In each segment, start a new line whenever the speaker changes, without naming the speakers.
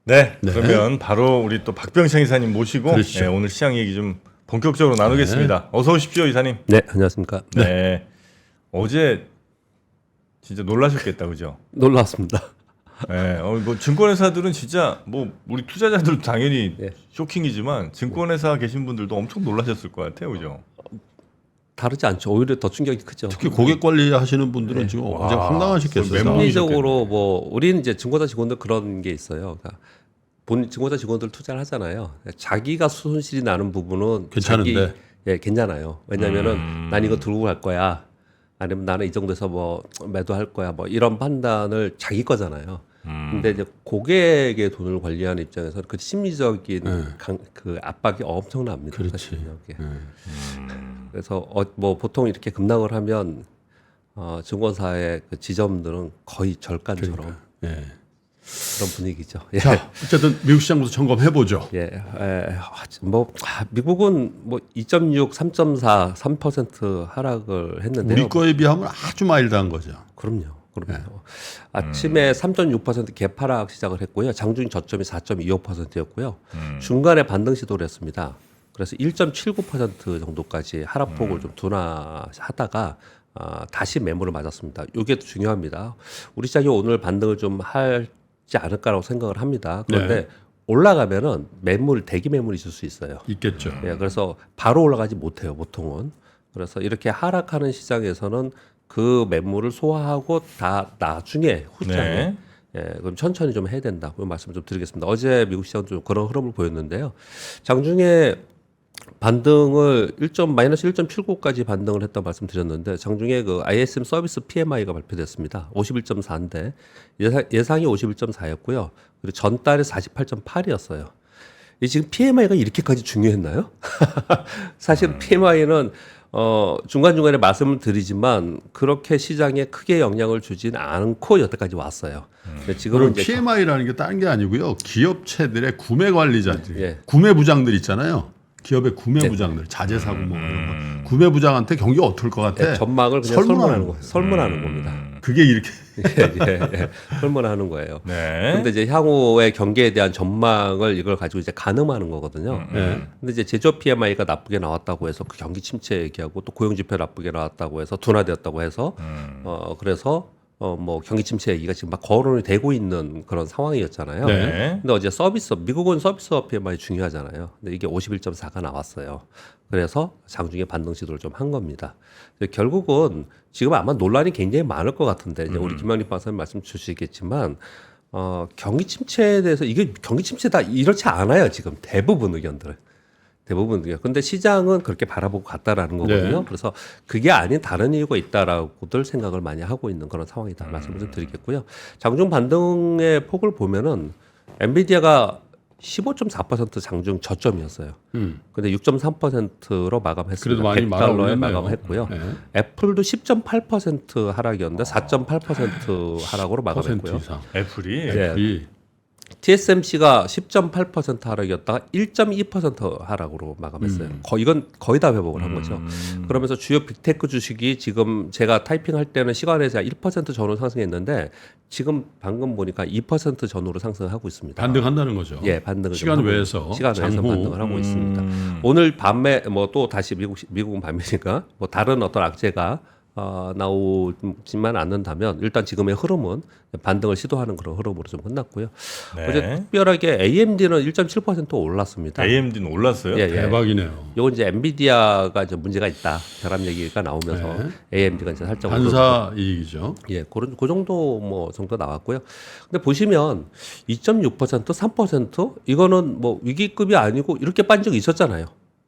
네,
네.
그러면 바로 우리 또 박병창 이사님 모시고
그러시죠.
네, 오늘 시장 얘기 좀 본격적으로 나누겠습니다. 어서 오십시오, 이사님.
네, 안녕하십니까.
네. 어제 진짜 놀라셨겠다, 그죠?
놀랐습니다.
네, 뭐 증권회사들은 진짜 뭐 우리 투자자들도 당연히
네.
쇼킹이지만 증권회사 계신 분들도 엄청 놀라셨을 것 같아요, 그죠?
다르지 않죠. 오히려 더 충격이 크죠.
특히 고객 관리하시는 분들은 지금 어제
와,
황당하셨겠어요.
멘붕이
심리적으로 뭐 우리는 이제 증권사 직원들 그런 게 있어요. 그러니까 본 증권사 직원들 투자를 하잖아요. 자기가 손실이 나는 부분은
괜찮은데.
자기, 예, 괜찮아요. 왜냐면은 난 이거 들고 갈 거야. 아니면 나는 이 정도에서 뭐 매도할 거야. 뭐 이런 판단을 자기 거잖아요. 근데 이제 고객의 돈을 관리하는 입장에서는 그 심리적인 그 압박이 엄청납니다.
그렇지.
사실은 이게. 그래서 뭐 보통 이렇게 급락을 하면 증권사의 그 지점들은 거의 절간처럼
예.
그런 분위기죠. 예.
자, 어쨌든 미국 시장부터 점검해 보죠.
예. 미국은 뭐 2.6, 3.4, 3% 하락을 했는데요.
우리 거에 비하면 아주 마일드한 거죠.
그럼요. 아침에 3.6% 개파락 시작을 했고요. 장중 저점이 4.25%였고요. 중간에 반등 시도를 했습니다. 그래서 1.79% 정도까지 하락폭을 좀 둔화하다가 다시 매물을 맞았습니다. 이게 중요합니다. 우리 시장이 오늘 반등을 좀 하지 않을까라고 생각을 합니다. 그런데 올라가면은 대기 매물이 있을 수 있어요.
있겠죠.
예, 그래서 바로 올라가지 못해요, 보통은. 그래서 이렇게 하락하는 시장에서는 그 매물을 소화하고 다 나중에 후장에
네.
예, 그럼 천천히 좀 해야 된다. 그 말씀 좀 드리겠습니다. 어제 미국 시장은 좀 그런 흐름을 보였는데요. 장중에 반등을 마이너스 1.79까지 반등을 했다고 말씀드렸는데 장중에 그 ISM 서비스 PMI가 발표됐습니다. 51.4인데 예상이 51.4였고요. 그리고 전달에 48.8이었어요. 이 지금 PMI가 이렇게까지 중요했나요? 사실 PMI는 중간중간에 말씀을 드리지만 그렇게 시장에 크게 영향을 주진 않고 여태까지 왔어요. 근데 지금은 이제
PMI라는 게 다른 게 아니고요. 기업체들의 구매 관리자들,
예.
구매 부장들 있잖아요. 기업의 구매 부장들, 자재 사고 뭐 이런 거. 구매 부장한테 경기가 어떨 것 같아?
전망을 그냥 설문하는 겁니다.
그게 이렇게
예. 설문하는 거예요.
네.
근데 이제 향후의 경기에 대한 전망을 이걸 가지고 이제 가늠하는 거거든요. 근데 이제 제조업 PMI가 나쁘게 나왔다고 해서 그 경기 침체 얘기하고 또 고용 지표 나쁘게 나왔다고 해서 둔화되었다고 해서 그래서 뭐 경기 침체 얘기가 지금 막 거론이 되고 있는 그런 상황이었잖아요.
네.
근데 어제 미국은 서비스업 PMI 중요하잖아요. 근데 이게 51.4가 나왔어요. 그래서 장중에 반등 시도를 좀 한 겁니다. 결국은 지금 아마 논란이 굉장히 많을 것 같은데 이제 우리 김만리 박사님 말씀 주시겠지만 경기 침체에 대해서 이게 경기 침체다 이렇지 않아요. 지금 대부분 의견들은. 근데 시장은 그렇게 바라보고 갔다라는 거거든요.
네.
그래서 그게 아닌 다른 이유가 있다라고들 생각을 많이 하고 있는 그런 상황이다 말씀을 좀 드리겠고요. 장중 반등의 폭을 보면은 엔비디아가 15.4% 장중 저점이었어요. 근데 6.3%로 마감했습니다.
그래도 많이
100달러에
말아올렸네요.
마감을 했고요.
네.
애플도 10.8% 하락이었는데 4.8% 하락으로 마감했고요.
퍼센트 이상.
애플이
예.
이
TSMC가 10.8% 하락이었다가 1.2% 하락으로 마감했어요. 이건 거의 다 회복을 한 거죠. 그러면서 주요 빅테크 주식이 지금 제가 타이핑할 때는 시간에서 1% 전후 상승했는데 지금 방금 보니까 2% 전후로 상승하고 있습니다.
반등한다는 거죠.
예, 반등을
시간
좀 하고
외에서
시간 외에서
장후.
반등을 하고 있습니다. 오늘 밤에 뭐 또 다시 미국은 밤이니까 뭐 다른 어떤 악재가 나오지만 않는다면 일단 지금의 흐름은 반등을 시도하는 그런 흐름으로 좀 끝났고요.
네.
어제 특별하게 AMD는 1.7% 올랐습니다.
AMD는 올랐어요.
예, 예.
대박이네요.
이건 이제 엔비디아가 이제 문제가 있다. 결합 얘기가 나오면서 AMD가 이제 살짝
반사 이익이죠.
예, 그 정도 뭐 정도 나왔고요. 근데 보시면 2.6%, 3% 이거는 뭐 위기급이 아니고 이렇게 빠진 적이 있었잖아요.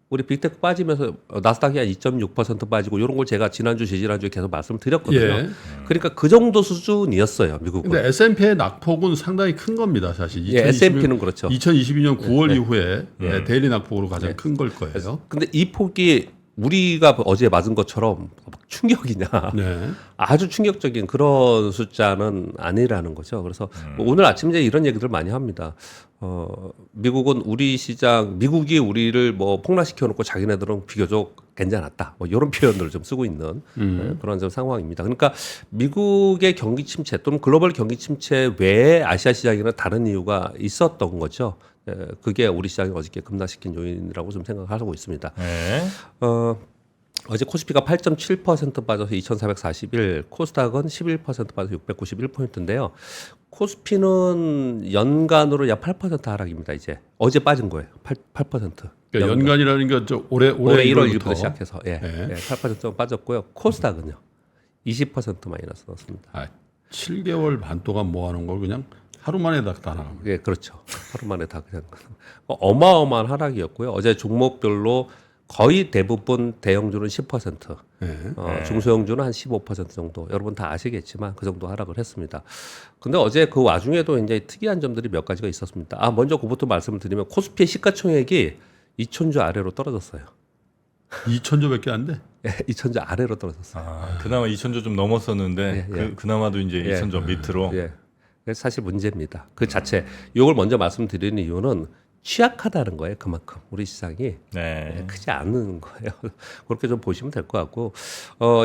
우리 빅테크 빠지면서 나스닥이 한 2.6% 빠지고 이런 걸 제가 지난주, 지난주에 계속 말씀드렸거든요.
예.
그러니까 그 정도 수준이었어요, 미국은.
근데 S&P의 낙폭은 상당히 큰 겁니다, 사실.
예, S&P는 그렇죠.
2022년 9월 이후에 대리 낙폭으로 가장 큰 걸 거예요.
근데 이 폭이 우리가 어제 맞은 것처럼 충격이냐.
네.
아주 충격적인 그런 숫자는 아니라는 거죠. 그래서 뭐 오늘 아침 이제 이런 얘기들 많이 합니다. 미국은 우리 시장, 미국이 우리를 뭐 폭락시켜 놓고 자기네들은 비교적 괜찮았다. 뭐 이런 표현들을 좀 쓰고 있는 그런 좀 상황입니다. 그러니까 미국의 경기 침체 또는 글로벌 경기 침체 외에 아시아 시장에는 다른 이유가 있었던 거죠. 그게 우리 시장을 어저께 급락시킨 요인이라고 좀 생각하고 있습니다.
네.
어제 코스피가 8.7% 빠져서 2,441, 코스닥은 11% 빠져서 691포인트인데요. 코스피는 연간으로 약 8% 하락입니다. 이제 어제 빠진 거예요. 8%.
그러니까 연간이라는 게 올해
1월
1월부터
1일부터 시작해서 8% 빠졌고요. 코스닥은요 20% 마이너스 넣었습니다.
7개월 반 동안 모아놓은 걸 그냥 하루 만에 다 나갑니다.
예, 그렇죠. 하루 만에 다 그냥 어마어마한 하락이었고요. 어제 종목별로 거의 대부분 대형주는 10%, 중소형주는 한 15% 정도. 여러분 다 아시겠지만 그 정도 하락을 했습니다. 근데 어제 그 와중에도 이제 특이한 점들이 몇 가지가 있었습니다. 먼저 그부터 말씀을 드리면 코스피의 시가총액이 2천조 아래로 떨어졌어요.
2천조밖에 안 돼?
예, 2천조 아래로 떨어졌어요.
그나마 2천조 좀 넘었었는데 그나마도 이제 2천조 밑으로.
예. 그래서 사실 문제입니다. 그 자체. 이걸 먼저 말씀드리는 이유는 취약하다는 거예요. 그만큼 우리 시장이 크지 않은 거예요. 그렇게 좀 보시면 될 것 같고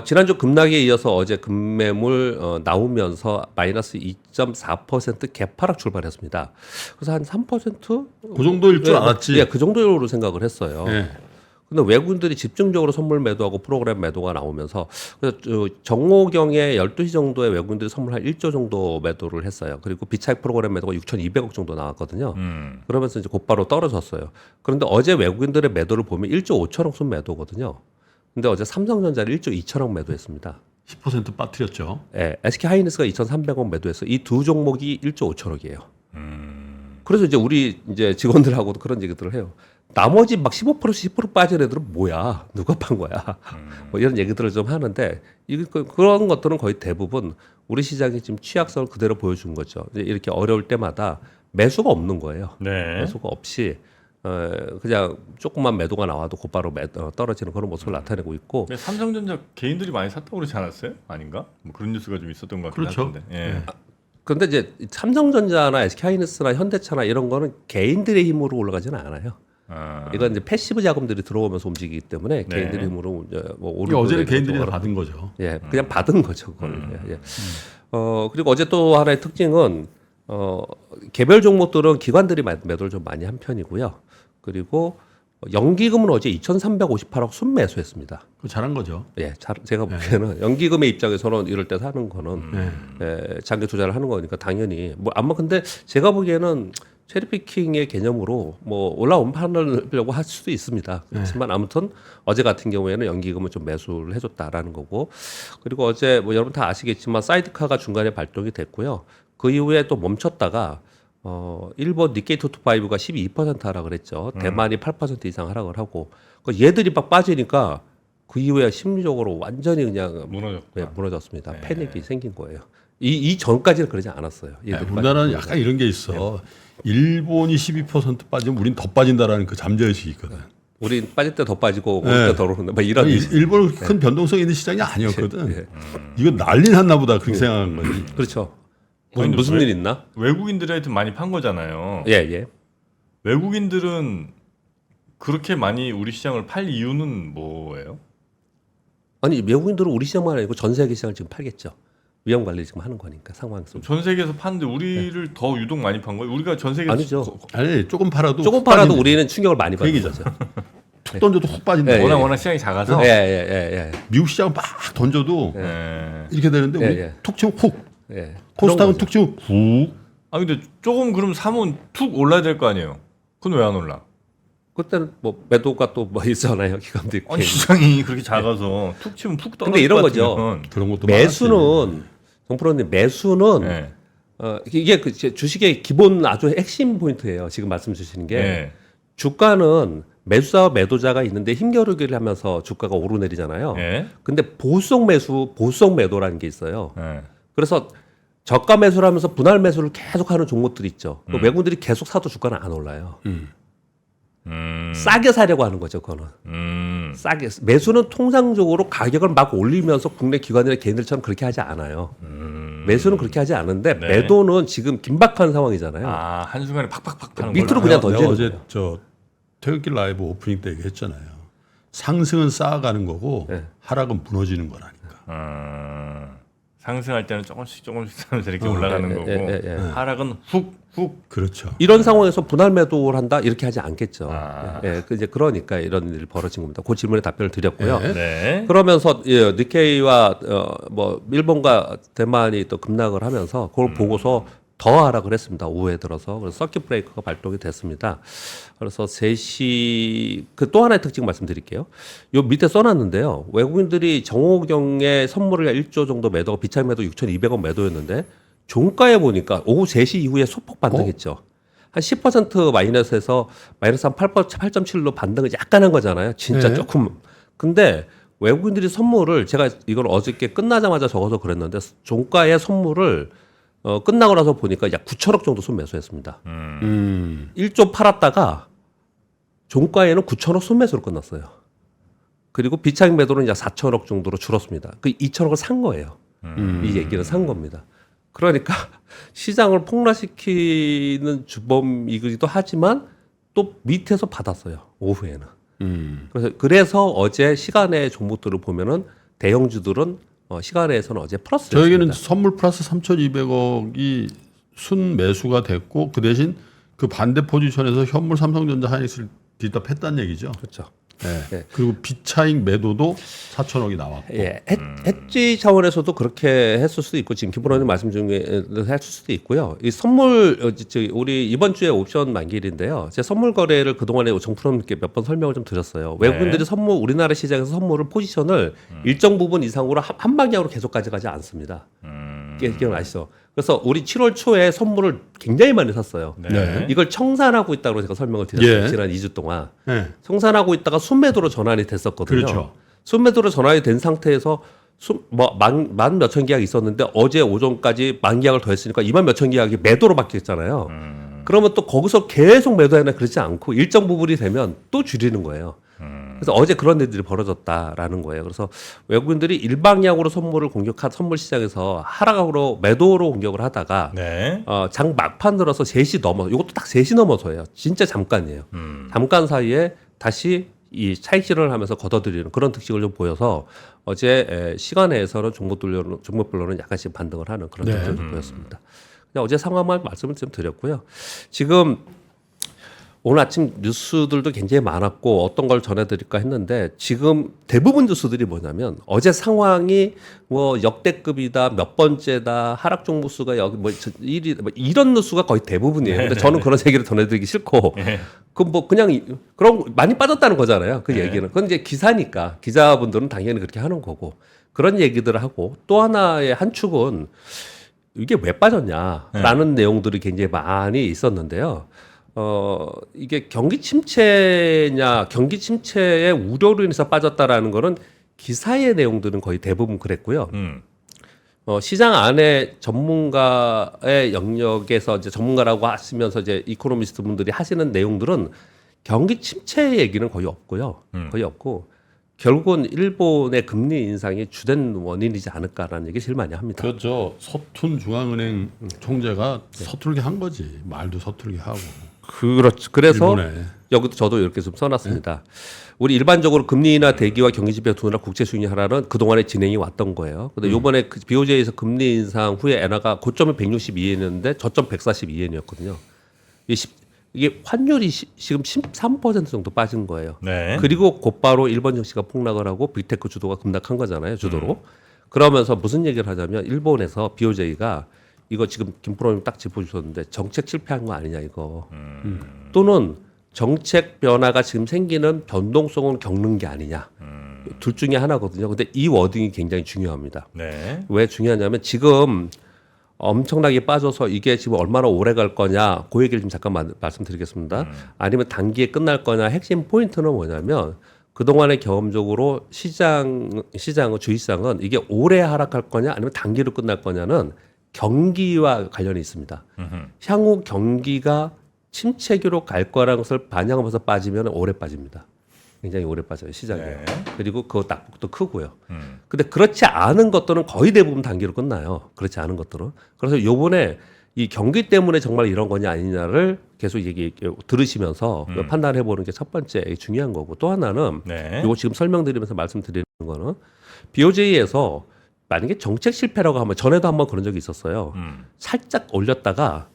지난주 급락에 이어서 어제 급매물 나오면서 마이너스 2.4% 개파락 출발했습니다. 그래서 한 3%?
그 정도일 줄 알았지.
예, 그 정도로 생각을 했어요.
예.
근데 외국인들이 집중적으로 선물 매도하고 프로그램 매도가 나오면서 그래서 정오경에 12시 정도에 외국인들이 선물 한 1조 정도 매도를 했어요. 그리고 비차익 프로그램 매도가 6,200억 정도 나왔거든요. 그러면서 이제 곧바로 떨어졌어요. 그런데 어제 외국인들의 매도를 보면 1조 5천억 순 매도거든요. 근데 어제 삼성전자를 1조 2천억 매도했습니다.
10% 빠뜨렸죠.
예, SK 하이닉스가 2,300억 매도해서 이 두 종목이 1조 5천억이에요. 그래서 이제 우리 이제 직원들하고도 그런 얘기들을 해요. 나머지 막 15%씩 10% 빠진 애들은 뭐야? 누가 판 거야? 뭐 이런 얘기들을 좀 하는데 그런 것들은 거의 대부분 우리 시장이 지금 취약성을 그대로 보여준 거죠. 이렇게 어려울 때마다 매수가 없는 거예요. 매수가 없이 그냥 조금만 매도가 나와도 곧바로 떨어지는 그런 모습을 나타내고 있고.
삼성전자 개인들이 많이 샀다고 그러지 않았어요? 아닌가? 뭐 그런 뉴스가 좀 있었던 것 같긴
그렇죠.
한데. 예.
그런데 이제 삼성전자나 SK하이닉스나 현대차나 이런 거는 개인들의 힘으로 올라가지는 않아요. 이건 이제 패시브 자금들이 들어오면서 움직이기 때문에 개인들의 힘으로 이제 뭐 오르고
어제는 개인들이 다 받은 거죠.
예, 그냥 받은 거죠. 그걸. 예. 그리고 어제 또 하나의 특징은 개별 종목들은 기관들이 매도를 좀 많이 한 편이고요. 그리고 연기금은 어제 2,358억 순매수했습니다.
그 잘한 거죠.
예, 제가 보기에는 연기금의 입장에서는 이럴 때 사는 거는 장기 투자를 하는 거니까 당연히 뭐 아마 근데 제가 보기에는 체리피킹의 개념으로 뭐 올라온 판을려고 할 수도 있습니다. 그렇지만 아무튼 어제 같은 경우에는 연기금을 좀 매수를 해줬다라는 거고 그리고 어제 뭐 여러분 다 아시겠지만 사이드카가 중간에 발동이 됐고요. 그 이후에 또 멈췄다가 일본 니케이 토토파이브가 12% 하락을 했죠. 대만이 8% 이상 하락을 하고 얘들이 막 빠지니까 그 이후에 심리적으로 완전히 그냥 무너졌습니다. 패닉이 생긴 거예요. 이 전까지는 그러지 않았어요.
우리나라는 약간 이런 게 있어. 일본이 12% 빠지면 우린 더 빠진다라는 그 잠재의식이 있거든.
우린 빠질 때 더 빠지고 오를 때 더 오르는 막 이런.
일본은 큰 변동성 있는 시장이 아니었거든. 이거 난리 났나 보다 그렇게 생각한 거지.
그렇죠. 무슨 일 있나?
외국인들이 하여튼 많이 판 거잖아요.
예.
외국인들은 그렇게 많이 우리 시장을 팔 이유는 뭐예요?
아니 외국인들은 우리 시장만 아니고 전 세계 시장을 지금 팔겠죠. 위험 관리 지금 하는 거니까 상황 속.
전 세계에서 파는데 우리를 더 유독 많이 판 거예요? 우리가 전 세계
아니죠.
아니 조금 팔아도
우리는 충격을 많이 받는 거죠.
툭 던져도 훅 빠진다.
워낙 시장이 작아서.
예.
미국 시장 막 던져도 이렇게 되는데 우리 툭 치면 훅. 코스닥은 툭 치면 훅.
근데 조금 그럼 사면 툭 올라야 될 거 아니에요? 그건 왜 안 올라?
그때는 뭐 매도가 또 뭐 있잖아요. 기관도 있고.
시장이 그렇게 작아서 툭 치면 푹 떨어질
근데 이런
것
거죠.
같으면.
그런 것도
매수는 정프로님 매수는 이게 그 주식의 기본 아주 핵심 포인트예요. 지금 말씀 주시는 게 주가는 매수자와 매도자가 있는데 힘겨루기를 하면서 주가가 오르내리잖아요. 근데 보수성 매수, 보수성 매도라는 게 있어요. 그래서 저가 매수를 하면서 분할 매수를 계속하는 종목들이 있죠. 외국인들이 계속 사도 주가는 안 올라요. 싸게 사려고 하는 거죠, 그거는. 싸게. 매수는 통상적으로 가격을 막 올리면서 국내 기관이나 개인들처럼 그렇게 하지 않아요. 매수는 그렇게 하지 않은데 매도는 지금 긴박한 상황이잖아요.
한순간에 팍팍팍 파는
밑으로
거구나.
그냥 던지는
어제
거예요.
저 퇴근길 라이브 오프닝 때 얘기했잖아요. 상승은 쌓아가는 거고
네.
하락은 무너지는 거라니까.
상승할 때는 조금씩 하면서 이렇게 올라가는 거고 하락은 훅.
그렇죠.
이런 상황에서 분할 매도를 한다 이렇게 하지 않겠죠.
아.
이제 그러니까 이런 일이 벌어진 겁니다. 그 질문에 답변을 드렸고요.
네.
네.
그러면서 니케이와 뭐 일본과 대만이 또 급락을 하면서 그걸 보고서 더 하락을 했습니다. 오후에 들어서. 그래서 서킷 브레이커가 발동이 됐습니다. 그래서 3시 그 또 하나의 특징 말씀드릴게요. 요 밑에 써놨는데요. 외국인들이 정호경의 선물을 1조 정도 매도하고 비차익 매도 6,200원 매도였는데 종가에 보니까 오후 3시 이후에 소폭 반등했죠. 한 10% 마이너스에서 마이너스 한 8.7로 반등을 약간 한 거잖아요. 진짜
네.
조금. 근데 외국인들이 선물을 제가 이걸 어저께 끝나자마자 적어서 그랬는데 종가의 선물을 끝나고 나서 보니까 약 9천억 정도 순매수했습니다. 1조 팔았다가 종가에는 9천억 순매수로 끝났어요. 그리고 비차익 매도는 약 4천억 정도로 줄었습니다. 그 2천억을 산 거예요. 이 얘기는 산 겁니다. 그러니까 시장을 폭락시키는 주범이기도 하지만 또 밑에서 받았어요. 오후에는. 그래서 어제 시간의 종목들을 보면은 대형주들은 시간에서는 어제 플러스.
저에게는 선물 플러스 3,200억이 순 매수가 됐고 그 대신 그 반대 포지션에서 현물 삼성전자 하이닉스를 뒷답했다는 얘기죠.
그렇죠.
네.
네.
그리고 비차익 매도도 4천억이 나왔고.
예, 해지 차원에서도 그렇게 했을 수도 있고 지금 김부로님 말씀 중에 했을 수도 있고요. 이 선물 우리 이번 주에 옵션 만기일인데요. 제 선물 거래를 그동안에 정프로님께 몇 번 설명을 좀 드렸어요. 외국인들이 선물 우리나라 시장에서 선물을 포지션을 일정 부분 이상으로 한 방향으로 계속 가져가지 않습니다. 기억나시죠? 그래서 우리 7월 초에 선물을 굉장히 많이 샀어요.
네.
이걸 청산하고 있다고 제가 설명을 드렸어요.
예.
지난 2주 동안.
네.
청산하고 있다가 순매도로 전환이 됐었거든요.
그렇죠.
순매도로 전환이 된 상태에서 만 몇천 계약이 있었는데 어제 오전까지 만 계약을 더했으니까 2만 몇천 계약이 매도로 바뀌었잖아요. 그러면 또 거기서 계속 매도해나 그러지 않고 일정 부분이 되면 또 줄이는 거예요. 그래서 어제 그런 일들이 벌어졌다라는 거예요. 그래서 외국인들이 일방향으로 선물을 공격한 선물 시장에서 하락으로 매도로 공격을 하다가
네.
장 막판 들어서 3시 넘어서 이것도 딱 3시 넘어서예요. 진짜 잠깐이에요. 잠깐 사이에 다시 이 차익 실현을 하면서 걷어들이는 그런 특징을 좀 보여서 어제 시간에서는 종목별로는 약간씩 반등을 하는 그런 특징을 좀 보였습니다. 그냥 어제 상황만 말씀을 좀 드렸고요. 지금 오늘 아침 뉴스들도 굉장히 많았고 어떤 걸 전해드릴까 했는데 지금 대부분 뉴스들이 뭐냐면 어제 상황이 뭐 역대급이다 몇 번째다 하락 종목 수가 여기 뭐 1위 뭐 이런 뉴스가 거의 대부분이에요. 근데 저는 그런 얘기를 전해드리기 싫고 그 뭐 그냥 그런 많이 빠졌다는 거잖아요. 그 얘기는 그건 이제 기사니까 기자분들은 당연히 그렇게 하는 거고 그런 얘기들을 하고 또 하나의 한 축은 이게 왜 빠졌냐라는 내용들이 굉장히 많이 있었는데요. 이게 경기 침체냐, 경기 침체의 우려로 인해서 빠졌다라는 거는 기사의 내용들은 거의 대부분 그랬고요. 시장 안에 전문가의 영역에서 이제 전문가라고 하시면서 이제 이코노미스트 분들이 하시는 내용들은 경기 침체 얘기는 거의 없고요. 거의 없고 결국은 일본의 금리 인상이 주된 원인이지 않을까라는 얘기 제일 많이 합니다.
그렇죠. 서툰 중앙은행 총재가 서툴게 한 거지. 말도 서툴게 하고.
그렇죠. 그래서
일본에.
여기도 저도 이렇게 좀 써놨습니다. 우리 일반적으로 금리 인하 대기와 경기 지표 둔화 국채 수익 하락은 그동안에 진행이 왔던 거예요. 근데 요번에 그 BOJ에서 금리 인상 후에 엔화가 고점이 162엔이었는데 저점 142엔이었거든요. 이게 환율이 지금 13% 정도 빠진 거예요.
네.
그리고 곧바로 일본 증시가 폭락을 하고 빅테크 주도가 급락한 거잖아요. 주도로. 그러면서 무슨 얘기를 하자면 일본에서 BOJ가 이거 지금 김프로님 딱 짚어주셨는데 정책 실패한 거 아니냐 이거. 또는 정책 변화가 지금 생기는 변동성을 겪는 게 아니냐. 둘 중에 하나거든요. 근데 이 워딩이 굉장히 중요합니다.
네.
왜 중요하냐면 지금 엄청나게 빠져서 이게 지금 얼마나 오래 갈 거냐 그 얘기를 좀 잠깐 말씀드리겠습니다. 아니면 단기에 끝날 거냐 핵심 포인트는 뭐냐면 그동안의 경험적으로 시장은 주식시장은 이게 오래 하락할 거냐 아니면 단기로 끝날 거냐는 경기와 관련이 있습니다. 향후 경기가 침체기로 갈 거라는 것을 반영하면서 빠지면 오래 빠집니다. 굉장히 오래 빠져요 시장에.
네.
그리고 그 낙폭도 크고요. 근데 그렇지 않은 것들은 거의 대부분 단기로 끝나요. 그렇지 않은 것들은. 그래서 요번에 이 경기 때문에 정말 이런 거냐 아니냐를 계속 얘기 들으시면서 판단해 보는 게 첫 번째 중요한 거고 또 하나는
네.
요거 지금 설명드리면서 말씀드리는 거는 BOJ에서 만약에 정책 실패라고 하면 전에도 한번 그런 적이 있었어요. 살짝 올렸다가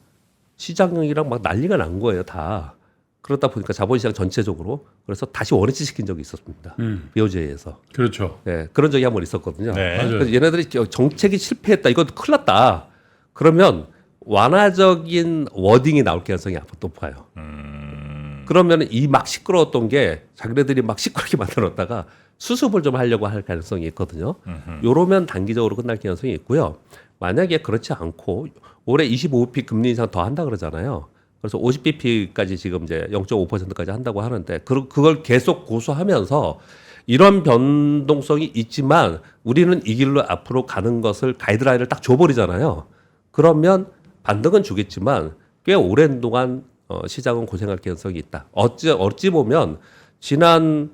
시장이랑 막 난리가 난 거예요, 다. 그러다 보니까 자본시장 전체적으로 그래서 다시 원위치 시킨 적이 있었습니다. BOJ에서.
그렇죠.
네, 그런 적이 한번 있었거든요.
네.
맞아요.
그래서 얘네들이 정책이 실패했다, 이건 큰일 났다. 그러면 완화적인 워딩이 나올 가능성이 앞으로 높아요. 그러면 이 막 시끄러웠던 게 자기네들이 막 시끄럽게 만들었다가 수습을 좀 하려고 할 가능성이 있거든요. 요러면 단기적으로 끝날 가능성이 있고요. 만약에 그렇지 않고 올해 25bp 금리 인상 더 한다 그러잖아요. 그래서 50bp까지 지금 이제 0.5%까지 한다고 하는데 그걸 계속 고수하면서 이런 변동성이 있지만 우리는 이 길로 앞으로 가는 것을 가이드라인을 딱 줘버리잖아요. 그러면 반등은 주겠지만 꽤 오랜 동안 시장은 고생할 가능성이 있다. 어찌 보면 지난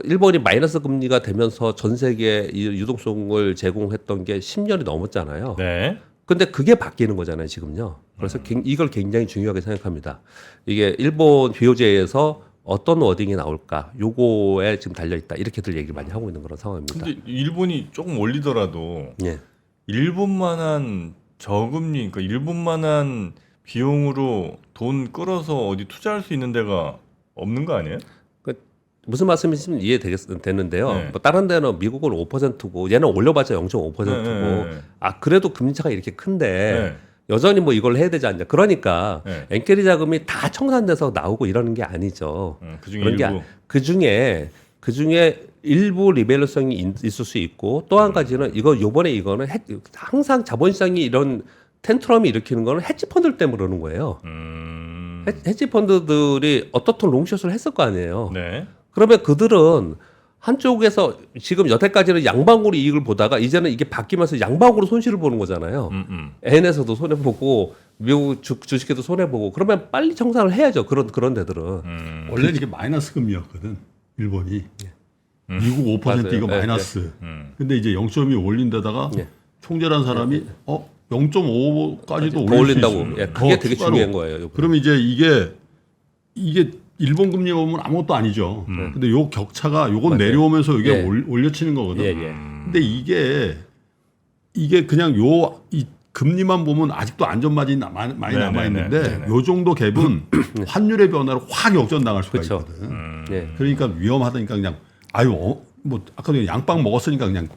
일본이 마이너스 금리가 되면서 전 세계에 이 유동성을 제공했던 게 10년이 넘었잖아요.
네.
근데 그게 바뀌는 거잖아요, 지금요. 그래서 이걸 굉장히 중요하게 생각합니다. 이게 일본 BOJ에서 어떤 워딩이 나올까, 요거에 지금 달려있다. 이렇게들 얘기를 많이 하고 있는 그런 상황입니다.
근데 일본이 조금 올리더라도
예.
일본만한 저금리, 그러니까 일본만한 비용으로 돈 끌어서 어디 투자할 수 있는 데가 없는 거 아니에요?
무슨 말씀이신지 이해되는데요.
네.
뭐 다른 데는 미국은 5%고 얘는 올려봤자 0.5%고
네.
아 그래도 금리 차가 이렇게 큰데
네.
여전히 뭐 이걸 해야 되지 않냐. 그러니까
네.
엔캐리 자금이 다 청산돼서 나오고 이러는 게 아니죠.
그중에
그런
일부.
게 그중에 일부 리밸런성이 있을 수 있고 또 한 가지는 요번에 항상 자본시장이 이런 텐트럼이 일으키는 거는 헤지펀드 때문에 그러는 거예요. 헤지펀드들이 어떻든 롱숏을 했을 거 아니에요.
네.
그러면 그들은 한쪽에서 지금 여태까지는 양방으로 이익을 보다가 이제는 이게 바뀌면서 양방으로 손실을 보는 거잖아요. 엔에서도 손해보고 미국 주식에도 손해보고 그러면 빨리 청산을 해야죠. 그런 데들은.
원래는 이게 마이너스 금리였거든. 일본이. 미국 5% 이거
맞아요.
마이너스. 근데 이제 0.2 올린 데다가
예.
총재란 사람이 0.5까지도
더
올릴 수
올린다고.
있습니다.
예, 그게
더
되게
추가로.
중요한 거예요. 요번에.
그러면 이제 이게 일본 금리 보면 아무것도 아니죠. 근데 요 격차가 요건
맞아요.
내려오면서 이게
예.
올려치는 거거든.
예, 예.
근데 이게 그냥 이 금리만 보면 아직도 안전 마진이 많이 남아 있는데 요 정도 갭은 환율의 변화로 확 역전당할 수가
그쵸.
있거든.
예,
그러니까 위험하다니까 그냥 뭐 아까도 양빵 먹었으니까 그냥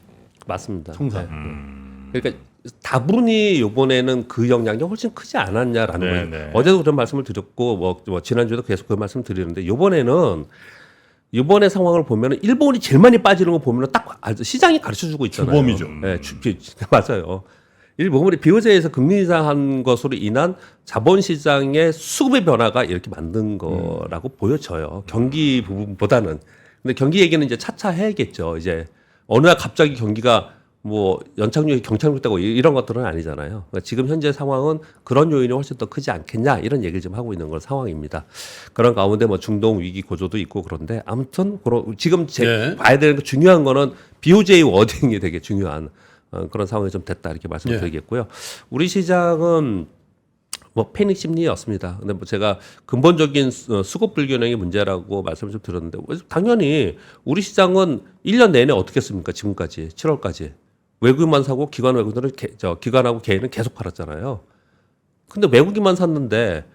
맞습니다.
청산.
그러니까 다분히 이번에는 그 영향이 훨씬 크지 않았냐라는
네,
거예요.
네.
어제도 그런 말씀을 드렸고 뭐 지난주에도 계속 그 말씀 드리는데 이번에 상황을 보면은 일본이 제일 많이 빠지는 거 보면은 딱 시장이 가르쳐주고 있잖아요.
주범이죠.
네, 맞아요. 일본이 BOJ에서 금리 인상한 것으로 인한 자본시장의 수급의 변화가 이렇게 만든 거라고 보여져요. 경기 부분보다는. 근데 경기 얘기는 이제 차차 해야겠죠. 이제 어느 날 갑자기 경기가 뭐 연착륙이 경착륙되고 이런 것들은 아니잖아요. 그러니까 지금 현재 상황은 그런 요인이 훨씬 더 크지 않겠냐 이런 얘기를 지금 하고 있는 그런 상황입니다. 그런 가운데 뭐 중동 위기 고조도 있고 그런데 아무튼 지금
네.
봐야 되는 게 중요한 거는 BOJ 워딩이 되게 중요한 그런 상황이 좀 됐다 이렇게 말씀을 드리겠고요. 우리 시장은 뭐 패닉 심리였습니다. 근데 뭐 제가 근본적인 수급 불균형의 문제라고 말씀을 좀 드렸는데 당연히 우리 시장은 1년 내내 어떻게 했습니까? 지금까지 7월까지 외국인만 사고 기관 외국인들은 기관하고 개인은 계속 팔았잖아요. 근데 외국인만 샀는데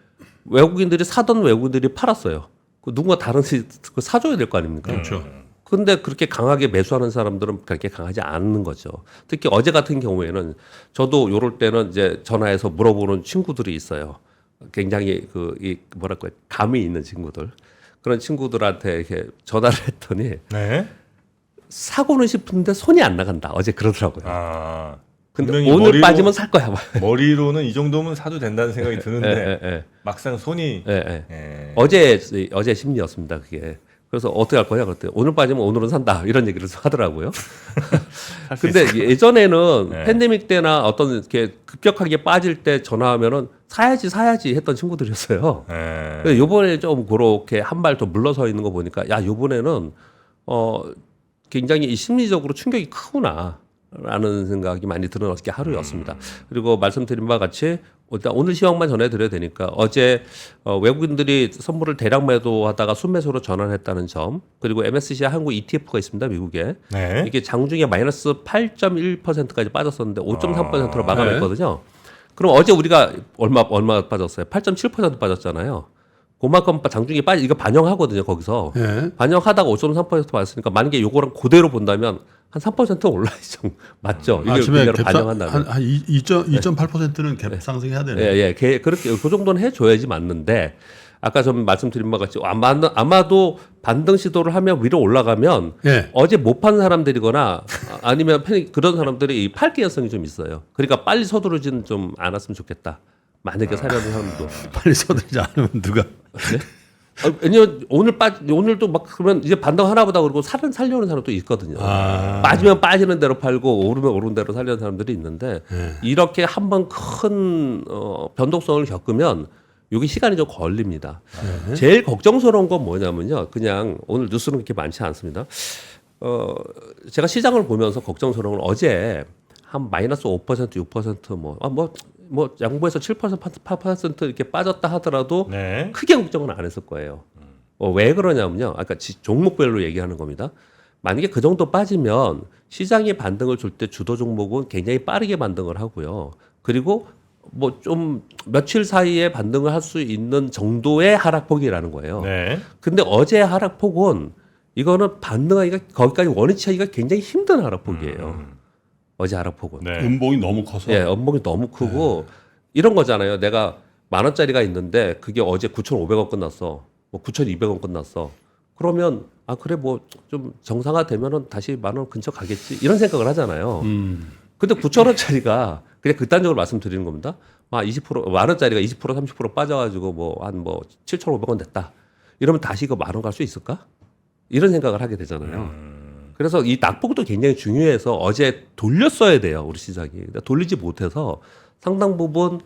외국인들이 사던 외국인들이 팔았어요. 누군가 다른 사줘야 될 거 아닙니까?
그렇죠.
근데 그렇게 강하게 매수하는 사람들은 그렇게 강하지 않는 거죠. 특히 어제 같은 경우에는 저도 요럴 때는 이제 전화해서 물어보는 친구들이 있어요. 굉장히 뭐랄까요, 감이 있는 친구들. 그런 친구들한테 이렇게 전화를 했더니
네.
사고는 싶은데 손이 안 나간다. 어제 그러더라고요.
아.
근데
분명히
오늘 빠지면 살 거야.
머리로는 이 정도면 사도 된다는 생각이 드는데
예.
막상 손이
예. 어제 심리였습니다. 그게. 그래서 어떻게 할 거냐 그랬더니 오늘 빠지면 오늘은 산다 이런 얘기를 하더라고요. 근데 예전에는
네.
팬데믹 때나 어떤 이렇게 급격하게 빠질 때 전화하면은 사야지 했던 친구들이었어요.
네.
근데 요번에 좀 그렇게 한 발 더 물러서 있는 거 보니까 야 요번에는 굉장히 이 심리적으로 충격이 크구나. 라는 생각이 많이 드는 어저께 하루였습니다. 그리고 말씀드린 바와 같이 일단 오늘 시황만 전해드려야 되니까 어제 외국인들이 선물을 대량 매도하다가 순매수로 전환했다는 점, 그리고 MSCI 한국 ETF가 있습니다, 미국에.
네.
이게 장중에 마이너스 8.1%까지 빠졌었는데 5.3%로 마감했거든요. 그럼 어제 우리가 얼마 빠졌어요? 8.7% 빠졌잖아요. 그만큼 장중에 이거 반영하거든요, 거기서.
예.
반영하다가 5.3% 빠졌으니까 만약에 요거랑 그대로 본다면 한 3% 올라있죠. 맞죠? 이게
아침에
그대로 반영한다면.
한 2.8%는 갭 상승해야 되네.
예, 그렇게 그 정도는 해줘야지 맞는데 아까 좀 말씀드린 바와 같이 아마도 반등 시도를 하면 위로 올라가면
예.
어제 못 판 사람들이거나 아니면 그런 사람들이 팔 가능성이 좀 있어요. 그러니까 빨리 서두르지는 좀 않았으면 좋겠다. 만약에 사려는 사람도.
빨리 서들지 않으면 누가.
왜냐면 오늘도 막 그러면 이제 반등 하나보다 그러고 살려는 사람도 있거든요.
아.
빠지면 빠지는 대로 팔고 오르면 오르는 대로 살려는 사람들이 있는데 이렇게 한번 큰 변동성을 겪으면 이게 시간이 좀 걸립니다. 제일 걱정스러운 건 뭐냐면요. 그냥 오늘 뉴스는 그렇게 많지 않습니다. 제가 시장을 보면서 걱정스러운 건 어제 한 마이너스 5%, 6% 뭐 양보해서 7%, 8% 이렇게 빠졌다 하더라도
네.
크게 걱정은 안 했을 거예요. 왜 그러냐면요. 아까 종목별로 얘기하는 겁니다. 만약에 그 정도 빠지면 시장이 반등을 줄 때 주도 종목은 굉장히 빠르게 반등을 하고요. 그리고 뭐 좀 며칠 사이에 반등을 할 수 있는 정도의 하락폭이라는 거예요.
네.
근데 어제 하락폭은 이거는 반등하기가 거기까지 원위치 하기가 굉장히 힘든 하락폭이에요. 어제 하락폭은.
네.
음봉이 너무 커서.
예, 업목이 너무 크고 이런 거잖아요. 내가 10,000원짜리가 있는데 그게 어제 9,500원 끝났어. 뭐 9,200원 끝났어. 그러면 그래 뭐 좀 정상화 되면은 다시 10,000원 근처 가겠지. 이런 생각을 하잖아요. 근데 9,000원짜리가 그냥 극단적으로 말씀드리는 겁니다. 20% 10,000원짜리가 20% 30% 빠져가지고 뭐 7,500원 됐다. 이러면 다시 이거 10,000원 갈 수 있을까? 이런 생각을 하게 되잖아요. 그래서 이 낙폭도 굉장히 중요해서 어제 돌렸어야 돼요, 우리 시장이. 근데 돌리지 못해서 상당 부분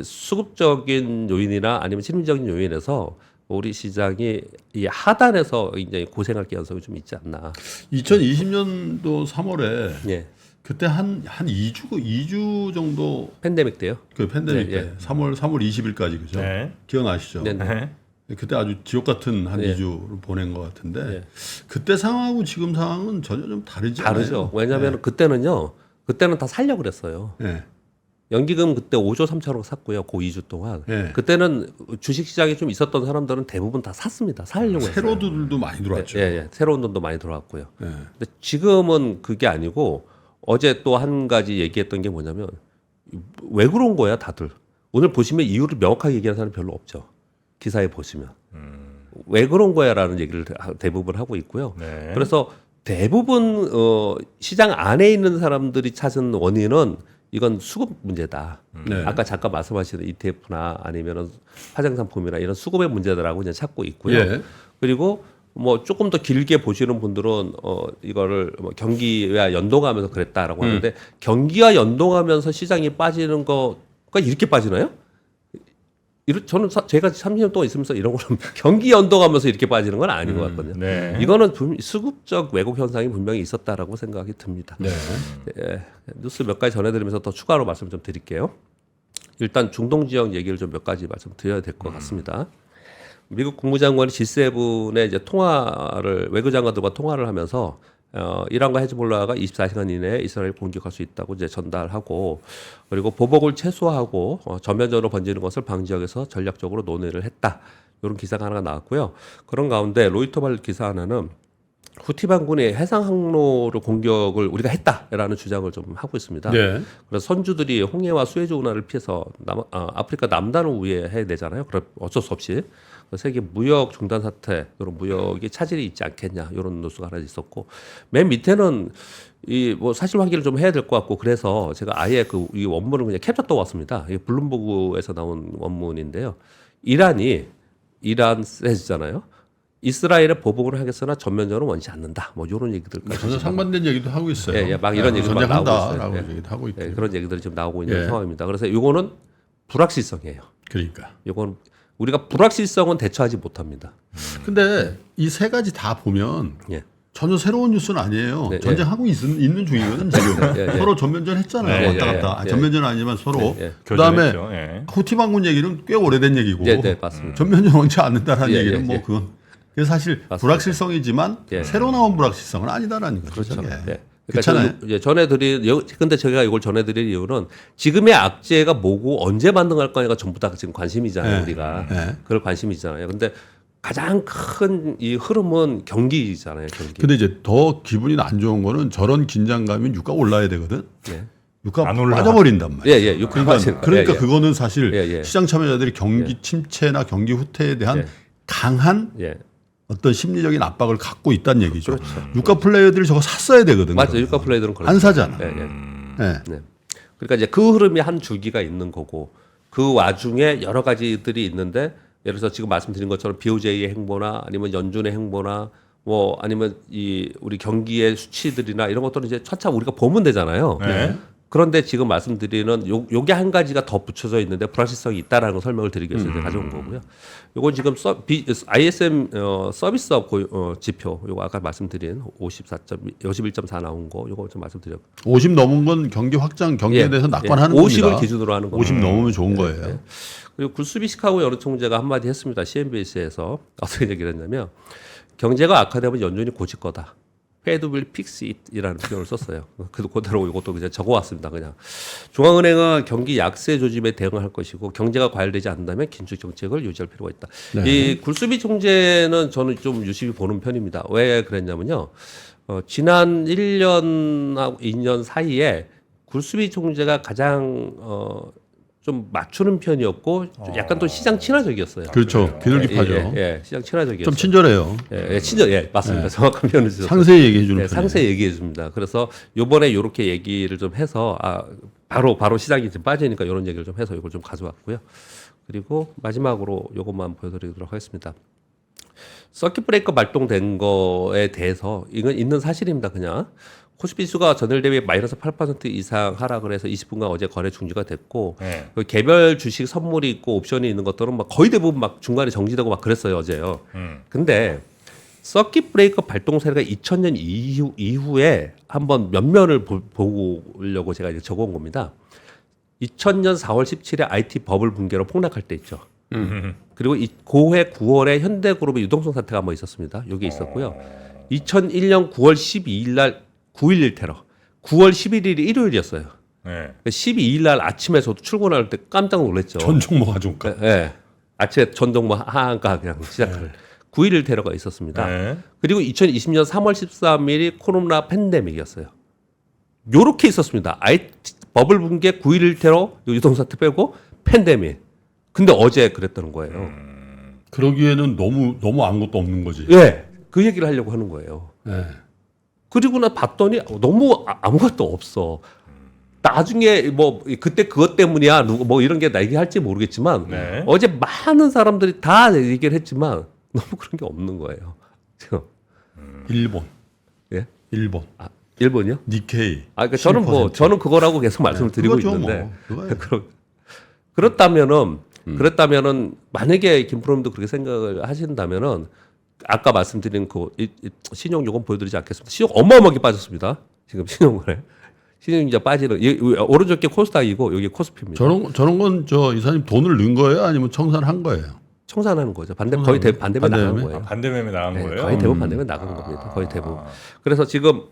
수급적인 요인이나 아니면 심리적인 요인에서 우리 시장이 이 하단에서 굉장히 고생할 가능성이 좀 있지 않나.
2020년도 3월에
예.
그때 한 2주 정도
팬데믹 때요.
그 팬데믹
네,
때 3월 20일까지 그죠?
네.
기억나시죠?
네.
네.
그때 아주 지옥 같은 한
예.
2주를 보낸 것 같은데
예.
그때 상황하고 지금 상황은 전혀 좀 다르지 않아요?
다르죠. 왜냐하면 그때는 다 살려고 그랬어요.
예.
연기금 그때 5조 3천억 샀고요. 그 2주 동안.
예.
그때는 주식시장에 좀 있었던 사람들은 대부분 다 샀습니다. 살려고 했어요.
새로들도 많이 들어왔죠.
예. 새로운 돈도 많이 들어왔고요.
예.
근데 지금은 그게 아니고 어제 또 한 가지 얘기했던 게 뭐냐면 왜 그런 거야 다들. 오늘 보시면 이유를 명확하게 얘기하는 사람이 별로 없죠. 기사에 보시면. 왜 그런 거야라는 얘기를 대부분 하고 있고요.
네.
그래서 대부분 시장 안에 있는 사람들이 찾은 원인은 이건 수급 문제다.
네.
아까 잠깐 말씀하신 ETF나 아니면은 화장 상품이나 이런 수급의 문제다라고 그냥 찾고 있고요.
예.
그리고 뭐 조금 더 길게 보시는 분들은 이거를 뭐 경기와 연동하면서 그랬다라고 하는데 경기와 연동하면서 시장이 빠지는 거가 이렇게 빠지나요? 저는 제가 30년 동안 있으면서 이런 거는 경기 연동하면서 이렇게 빠지는 건 아닌 것 같거든요.
네.
이거는 수급적 왜곡 현상이 분명히 있었다라고 생각이 듭니다.
네.
예, 뉴스 몇 가지 전해드리면서 더 추가로 말씀 좀 드릴게요. 일단 중동 지역 얘기를 좀 몇 가지 말씀드려야 될 것 같습니다. 미국 국무장관이 G7의 이제 외교장관들과 통화를 하면서 이란과 헤즈볼라가 24시간 이내에 이스라엘 공격할 수 있다고 이제 전달하고 그리고 보복을 최소화하고 전면적으로 번지는 것을 방지하기 위해서 전략적으로 논의를 했다. 이런 기사가 하나 나왔고요. 그런 가운데 로이터발 기사 하나는 후티 반군의 해상 항로를 공격을 우리가 했다라는 주장을 좀 하고 있습니다.
네.
그래서 선주들이 홍해와 수에즈 운하를 피해서 아프리카 남단을 우회해야 되잖아요. 그럼 어쩔 수 없이 세계 무역 중단 사태, 이런 무역이 차질이 있지 않겠냐 이런 뉴스가 하나 있었고 맨 밑에는 이 뭐 사실 확인을 좀 해야 될 것 같고 그래서 제가 아예 이 원문을 그냥 캡처 떠왔습니다. 이게 블룸버그에서 나온 원문인데요. 이란 세즈잖아요. 이스라엘에 보복을 하겠으나 전면적으로 원치 않는다. 뭐 이런 얘기들까지
전혀 상반된 얘기도 하고 있어요.
예, 막 이런 얘기도 막 나오고
전쟁한다라고
있어요.
얘기도 하고 있고.
예, 그런 얘기들이 지금 나오고 있는
예.
상황입니다. 그래서 이거는 불확실성이에요.
그러니까.
이건 우리가 불확실성은 대처하지 못합니다.
근데 이 세 가지 다 보면
예.
전혀 새로운 뉴스는 아니에요.
네,
전쟁하고 있는 중이거든 지금.
네, 네.
서로 전면전 했잖아요.
네,
왔다
네,
갔다.
네.
전면전은 아니지만 서로.
네, 네.
그다음에
교전했죠. 예.
후티 반군 얘기는 꽤 오래된 얘기고.
네, 네, 맞습니다.
전면전 원치 않는다라는
예,
얘기는
예,
뭐
예.
그건 그게 사실
맞습니다.
불확실성이지만
예.
새로 나온 불확실성은 아니다라는 거죠.
그렇죠.
저게.
네.
그렇잖아요.
근데 제가 이걸 전해드릴 이유는 지금의 악재가 뭐고 언제 반등할 거냐가 전부 다 지금 관심이잖아요,
네.
우리가.
네.
그걸 관심이잖아요. 근데 가장 큰 이 흐름은 경기잖아요, 경기.
근데 이제 더 기분이 안 좋은 거는 저런 긴장감이면 유가 올라야 되거든.
예.
유가
안 올라.
빠져버린단 말이야.
예, 예, 유가 빠지는 거.
그러니까
예, 예.
그거는 사실
예, 예.
시장 참여자들이 경기 침체나 경기 후퇴에 대한
예.
강한
예.
어떤 심리적인 압박을 갖고 있다는 얘기죠.
그렇죠.
유가 플레이어들이 저거 샀어야 되거든.
맞죠.
그러면.
유가 플레이들은 그렇죠.
안 사잖아.
예, 예.
예.
네. 그러니까 이제 그 흐름이 한 줄기가 있는 거고 그 와중에 여러 가지들이 있는데 예를 들어서 지금 말씀드린 것처럼 BOJ의 행보나 아니면 연준의 행보나 뭐 아니면 이 우리 경기의 수치들이나 이런 것들은 이제 차차 우리가 보면 되잖아요.
네.
그런데 지금 말씀드리는 요게 한 가지가 더 붙여져 있는데 불확실성이 있다라는 걸 설명을 드리기 위해서 이제 가져온 거고요. 요건 지금 ISM 서비스업 지표 요거 아까 말씀드린 51.4 나온 거 요거 좀 말씀드렸고
50 넘은 건 경기 확장 경기에 대해서 낙관하는
50을
겁니다.
기준으로 하는 겁니다.
50 넘으면 좋은 거예요.
네. 그리고 굴수비 시카고 여론 총재가 한마디 했습니다. CNBC에서 어떻게 얘기를 했냐면 경제가 악화되면 연준이 고칠 거다. Fed will fix it이라는 표현을 썼어요. 그대로 이것도 그냥 적어왔습니다. 그냥 중앙은행은 경기 약세 조짐에 대응할 것이고 경제가 과열되지 않는다면 긴축 정책을 유지할 필요가 있다.
네.
이 굴수비 총재는 저는 좀 유심히 보는 편입니다. 왜 그랬냐면요. 지난 1년하고 2년 사이에 굴수비 총재가 가장 좀 맞추는 편이었고 좀 약간 또 시장 친화적이었어요.
그렇죠. 비둘기파죠.
예, 시장 친화적이었어요.
좀 친절해요.
맞습니다. 정확한 표현을 주셨어요.
상세히 얘기해 주는
네,
편이에요.
상세히 얘기해 줍니다. 그래서 요번에 이렇게 얘기를 좀 해서 바로 시장이 좀 빠지니까 이런 얘기를 좀 해서 이걸 좀 가져왔고요. 그리고 마지막으로 요것만 보여드리도록 하겠습니다. 서킷 브레이커 발동된 거에 대해서 이건 있는 사실입니다. 그냥 코스피 지수가 전일 대비 마이너스 8% 이상 하락을 해서 20분간 어제 거래 중지가 됐고
네.
그 개별 주식 선물이 있고 옵션이 있는 것들은 막 거의 대부분 막 중간에 정지되고 막 그랬어요 어제요. 근데 서킷 브레이커 발동 사례가 2000년 이후에 한번 몇 면을 보려고 제가 이제 적어온 겁니다. 2000년 4월 17일 IT 버블 붕괴로 폭락할 때 있죠. 그리고 고해 9월에 현대그룹의 유동성 사태가 한번 있었습니다. 여기 있었고요. 2001년 9월 12일 날 9.11 테러. 9월 11일이 일요일이었어요.
네.
12일 날 아침에 저도 출근할 때 깜짝 놀랐죠.
전 종목 가져올까?
예. 아침에 전 종목 하한가 그냥 시작할 9.11 테러가 있었습니다.
네.
그리고 2020년 3월 13일이 코로나 팬데믹이었어요. 요렇게 있었습니다. IT 버블 붕괴 9.11 테러 유동사태 빼고 팬데믹. 근데 어제 그랬다는 거예요.
그러기에는 너무 아무것도 없는 거지.
예. 그 얘기를 하려고 하는 거예요.
네.
그리고 나 봤더니 너무 아무것도 없어. 나중에 뭐 그때 그것 때문이야 누구 뭐 이런 게 나 얘기할지 모르겠지만
네.
어제 많은 사람들이 다 얘기를 했지만 너무 그런 게 없는 거예요. 지금.
일본.
예?
일본.
일본이요?
니케이.
그러니까 저는 그거라고 계속 말씀을 드리고
그거죠,
있는데
뭐. 그거예요.
그렇다면은 만약에 김프로님도 그렇게 생각을 하신다면은 아까 말씀드린 그 신용 요금 보여드리지 않겠습니다. 신용 어마어마하게 빠졌습니다. 지금 신용을 신용 이제 빠지는 오른쪽 게 코스닥이고 여기 코스피입니다.
저런 건 저 이사님 돈을 넣은 거예요? 아니면 청산한 거예요?
청산하는 거죠. 거의 반대면 나간 거예요.
반대매매 나간
네,
거예요?
거의 대부분 반대면 나간 겁니다. 거의 대부분. 그래서 지금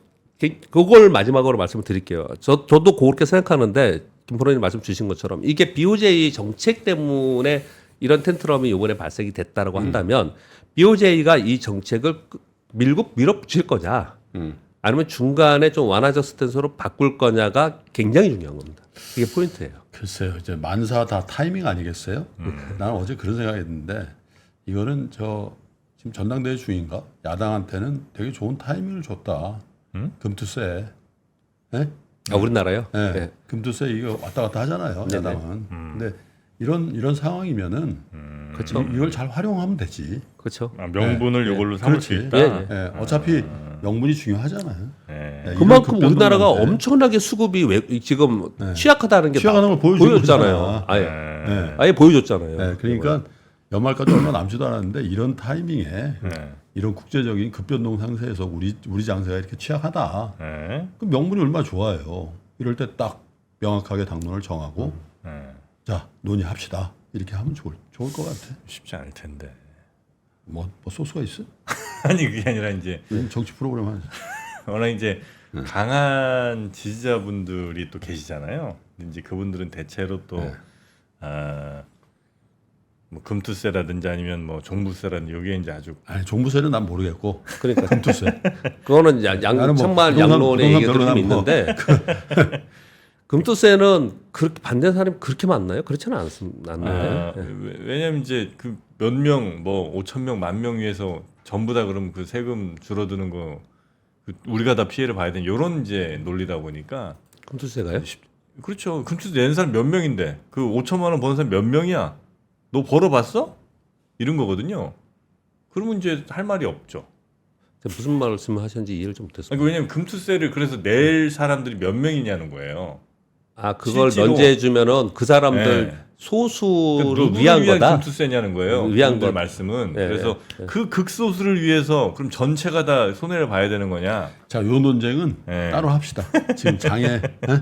그걸 마지막으로 말씀을 드릴게요. 저도 그렇게 생각하는데 김프로님 말씀 주신 것처럼 이게 BOJ 정책 때문에 이런 텐트럼이 이번에 발생이 됐다라고 한다면 BOJ가 이 정책을 밀어붙일 거냐 아니면 중간에 좀 완화적 스탠스로 바꿀 거냐가 굉장히 중요한 겁니다. 이게 포인트예요.
글쎄요. 이제 만사 다 타이밍 아니겠어요? 나는 어제 그런 생각했는데 이거는 지금 전당대회 중인가? 야당한테는 되게 좋은 타이밍을 줬다. 금투세. 네?
우리나라요?
네.
네.
금투세 이거 왔다 갔다 하잖아요.
네네.
야당은. 근데 이런 상황이면은
그렇죠.
이걸 잘 활용하면 되지.
그렇죠.
명분을
네.
이걸로 삼을 수
그렇지.
있다.
예, 예.
예, 어차피 명분이 중요하잖아요.
네.
네,
그만큼
이런
우리나라가
급변동인데
엄청나게 수급이 지금 취약하다는 게
취약하다는 걸 보여주는
보여줬잖아요.
거잖아.
아예
네.
아예 보여줬잖아요.
네, 그러니까 연말까지 얼마 남지도 않았는데 이런 타이밍에
네.
이런 국제적인 급변동 상세에서 우리 장세가 이렇게 취약하다.
네.
그 명분이 얼마나 좋아요. 이럴 때 딱 명확하게 당론을 정하고
네.
자 논의합시다. 이렇게 하면 좋을 것 같아.
쉽지 않을 텐데.
뭐 소스가 있어?
아니 그게 아니라 이제
정치 프로그램 하지.
워낙 이제 강한 지지자분들이 또 계시잖아요. 이제 그분들은 대체로 또
네.
뭐 금투세라든지 아니면 뭐 종부세라든지 이게 이제 아주
아니 종부세는 난 모르겠고
그러니까
금투세.
그거는
나는 뭐
정말
부동산
양론의 얘기가
별로
좀
뭐.
있는데 금투세는 그렇게 반대하는 사람이 그렇게 많나요? 그렇지는 않는데.
왜냐면 이제 그 몇 명 뭐 5천 명, 10,000명 위해서 전부 다 그럼 그 세금 줄어드는 거 그 우리가 다 피해를 봐야 되는 이런 이제 논리다 보니까
금투세가요?
그렇죠. 금투세 내는 사람 몇 명인데 그 5천만 원 버는 사람 몇 명이야? 너 벌어봤어? 이런 거거든요. 그러면 이제 할 말이 없죠.
무슨 말씀을 하셨는지 이해를 좀 못했어요.
아니, 왜냐면 금투세를 그래서 낼 사람들이 몇 명이냐는 거예요.
아 그걸
실제로-
면제해주면은 그 사람들
네.
소수를
누구를
위한
위한
거다.
금투세냐는 거예요.
위한
그분들
것.
말씀은.
네,
그래서
네.
그 극소수를 위해서 그럼 전체가 다 손해를 봐야 되는 거냐?
자, 요 논쟁은
네.
따로 합시다. 지금 장에
네.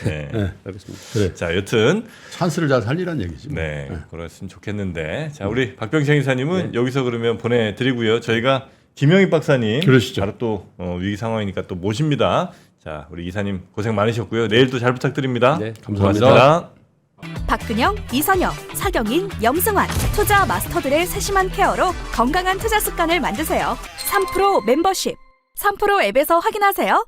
네.
알겠습니다.
그래
자, 여튼
찬스를 잘 살리란 얘기지. 뭐.
네, 그랬으면 좋겠는데. 자, 우리 박병창 이사님은 여기서 그러면 보내드리고요. 저희가 김영익 박사님
그러시죠.
바로 또 위기 상황이니까 또 모십니다. 자, 우리 이사님 고생 많으셨고요. 내일 또 잘 부탁드립니다.
네,
감사합니다.
고맙습니다.
박근영, 이선영, 서경인, 염승환 투자 마스터들의 세심한 케어로 건강한 투자 습관을 만드세요. 3프로 멤버십 3프로 앱에서 확인하세요.